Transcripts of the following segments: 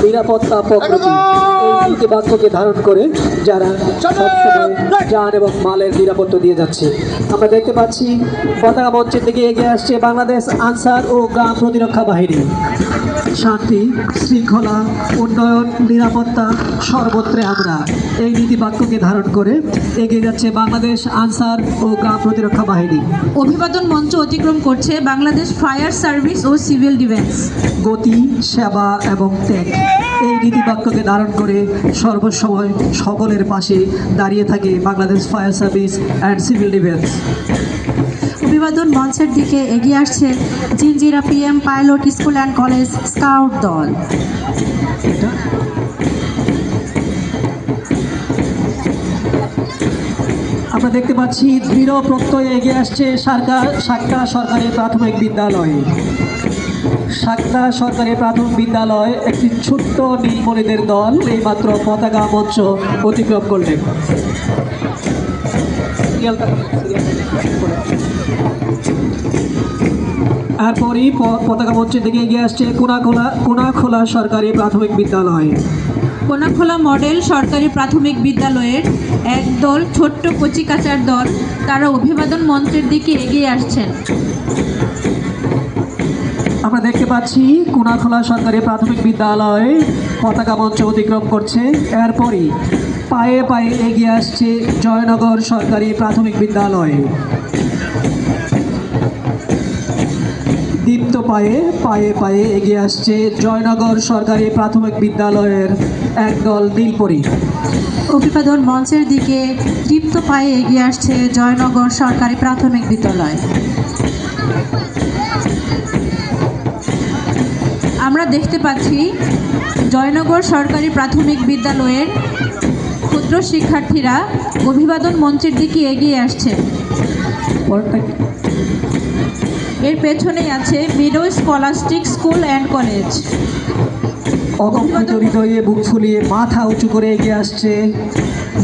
নিরাপত্তা প্রকৃতি এই নীতিবাক্যকে ধারণ করে যারা সবসময় জান এবং মালের নিরাপত্তা দিয়ে যাচ্ছে। আমরা দেখতে পাচ্ছি পতাকা মঞ্চের দিকে এগিয়ে আসছে বাংলাদেশ আনসার ও গ্রাম প্রতিরক্ষা বাহিনী। শান্তি, শৃঙ্খলা, উন্নয়ন, নিরাপত্তা সর্বত্রে আমরা এই নীতিবাক্যকে ধারণ করে এগিয়ে যাচ্ছে বাংলাদেশ আনসার ও গ্রাম প্রতিরক্ষা বাহিনী। অভিবাদন মঞ্চ অতিক্রম করছে বাংলাদেশ ফায়ার সার্ভিস ও সিভিল ডিফেন্স। গতি, সেবা এবং ত্যাগ এই নীতিবাক্যকে ধারণ করে সর্বসময় সকলের পাশে দাঁড়িয়ে থাকে Bangladesh fire service and civil defence. অভিবাদন মঞ্চের দিকে এগিয়ে আসছে Jinjira PM pilot school and college scout দল। আমরা দেখতে পাচ্ছি দৃঢ় প্রত্যয়ে এগিয়ে আসছে সাক্তা সরকারি প্রাথমিক বিদ্যালয়। সাক্তা সরকারি প্রাথমিক বিদ্যালয় একটি ছোট্ট নীলমণিদের দল এইমাত্র পতাকা মঞ্চ অতিক্রম করলেন। এরপরই পতাকা মঞ্চের দিকে এগিয়ে আসছে কোনাখোলা সরকারি প্রাথমিক বিদ্যালয়। কোনাখোলা মডেল সরকারি প্রাথমিক বিদ্যালয়ের একদল ছোট্ট কচিকাচার দল, তারা অভিবাদন মঞ্চের দিকে এগিয়ে আসছেন। আমরা দেখতে পাচ্ছি কোনাখোলা সরকারি প্রাথমিক বিদ্যালয় পতাকা মঞ্চ অতিক্রম করছে। এরপরই পায়ে পায়ে এগিয়ে আসছে জয়নগর সরকারি প্রাথমিক বিদ্যালয়। দীপ্ত পায়ে পায়ে পায়ে এগিয়ে আসছে জয়নগর সরকারি প্রাথমিক বিদ্যালয়ের একদল নীলপরি। অভিবাদন মঞ্চের দিকে দীপ্ত পায়ে এগিয়ে আসছে জয়নগর সরকারি প্রাথমিক বিদ্যালয়। আমরা দেখতে পাচ্ছি জয়নগর সরকারি প্রাথমিক বিদ্যালয়ের ক্ষুদ্র শিক্ষার্থীরা অভিবাদন মঞ্চের দিকে এগিয়ে আসছে। এর পেছনেই আছে meadow scholastic school and college. অগম্য হৃদয়ে বুক ফুলিয়ে মাথা উঁচু করে এগিয়ে আসছে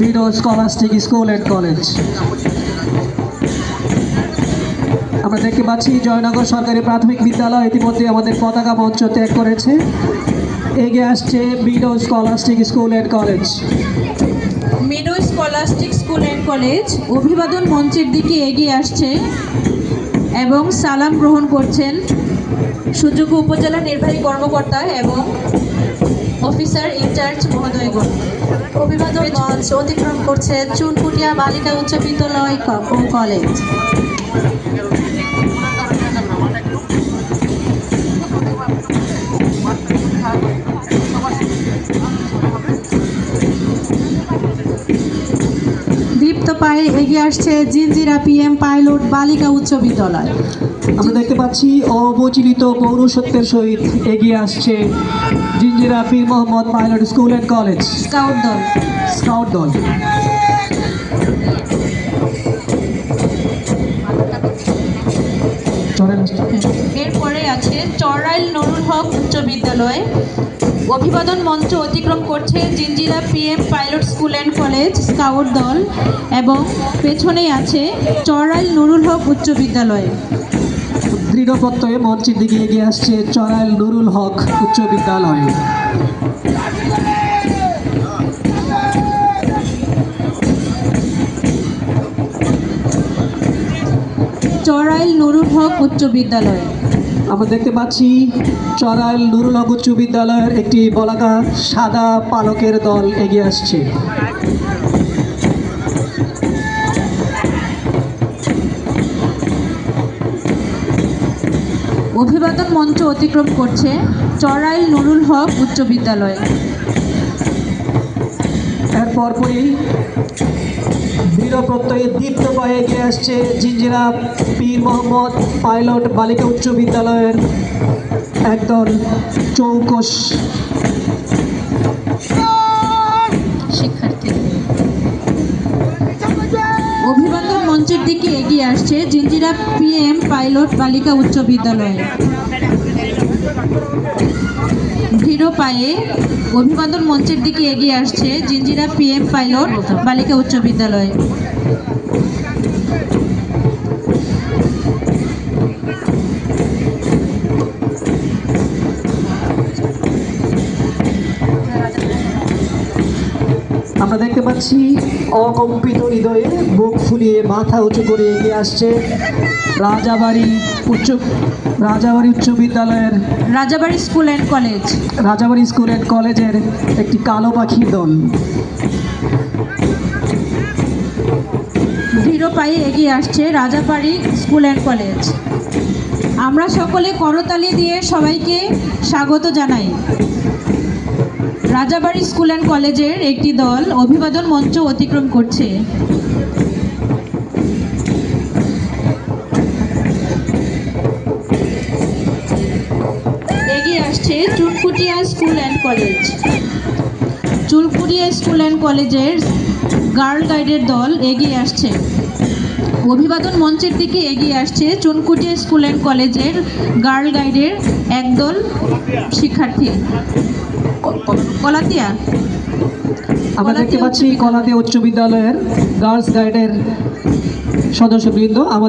meadow scholastic school and college. আমরা দেখতে পাচ্ছি জয়নগর সরকারি প্রাথমিক বিদ্যালয় ইতিমধ্যে আমাদের পতাকা মঞ্চ ত্যাগ করেছে। এগিয়ে আসছে meadow scholastic school and college. Meadow scholastic school and college অভিবাদন মঞ্চের দিকে এগিয়ে আসছে এবং সালাম গ্রহণ করছেন সুযোগ্য উপজেলা নির্বাহী কর্মকর্তা এবং অফিসার ইনচার্জ মহোদয়গণ। অভিবাদন মঞ্চ অতিক্রম করছে চুনকুটিয়া বালিকা উচ্চ বিদ্যালয় ও কলেজ। দীপ্ত পায়ে এগিয়ে আসছে জিঞ্জিরা পিএম পাইলট বালিকা উচ্চ বিদ্যালয়। আমরা দেখতে পাচ্ছি অবচিলিত পৌরসত্বের সহিত এগিয়ে আসছে জিঞ্জিরা পীর Mohammad pilot school and college scout দল। এরপরে আছে চড়াইল নুরুল হক উচ্চ বিদ্যালয়। অভিবাদন মঞ্চ অতিক্রম করছে Jinjira PM pilot school and college scout দল এবং পেছনেই আছে চড়াইল নুরুল হক উচ্চ বিদ্যালয়। দৃঢ় প্রত্যয়ে মঞ্চের দিকে এগিয়ে আসছে চড়াইল নুরুল হক উচ্চ বিদ্যালয়। চড়াইল নুরুল হক উচ্চ বিদ্যালয়। আমরা দেখতে পাচ্ছি চড়াইল নুরুল হক উচ্চ বিদ্যালয়ের একটি বলাকা সাদা পালকের দল এগিয়ে আসছে। অভিবাদন মঞ্চ অতিক্রম করছে চড়াইল নুরুল হক উচ্চ বিদ্যালয়। এর পরপরই দৃঢ় প্রত্যয়ে দীপ্ত পায়ে এগিয়ে আসছে জিঞ্জিরা পীর মোহাম্মদ পাইলট বালিকা উচ্চ বিদ্যালয়ের একদল চৌকস শিক্ষার্থী। অভিবাদন মঞ্চের দিকে এগিয়ে আসছে জিঞ্জিরা পিএম পাইলট বালিকা উচ্চ বিদ্যালয়। দৃঢ় পায়ে অভিবাদন মঞ্চের দিকে এগিয়ে আসছে জিঞ্জিরা পিএম পাইলট বালিকা উচ্চ বিদ্যালয়। আমরা দেখতে পাচ্ছি অকম্পিত হৃদয়ে বুক ফুলিয়ে মাথা উঁচু করে এগিয়ে আসছে রাজাবাড়ি উচ্চ বিদ্যালয়ের Rajabari school and college. Rajabari school and কলেজের একটি কালো পাখির দল। দৃঢ় পায়ে এগিয়ে আসছে রাজাবাড়ি স্কুল অ্যান্ড কলেজ। আমরা সকলে করতালি দিয়ে সবাইকে স্বাগত জানাই। রাজাবাড়ি স্কুল অ্যান্ড কলেজের একটি দল অভিবাদন মঞ্চ অতিক্রম করছে। এগিয়ে আসছে Chunkutia school and college. Chunkutia school and কলেজের গার্ল গাইডের দল এগিয়ে আসছে। অভিবাদন মঞ্চের দিকে এগিয়ে আসছে চুনকুটিয়া স্কুল অ্যান্ড কলেজের গার্ল গাইডের একদল শিক্ষার্থী। কলাতিয়া আমরা দেখতে পাচ্ছি কলাদিয়া উচ্চ বিদ্যালয়ের গার্লস গাইডের সদস্যবৃন্দ আমাদের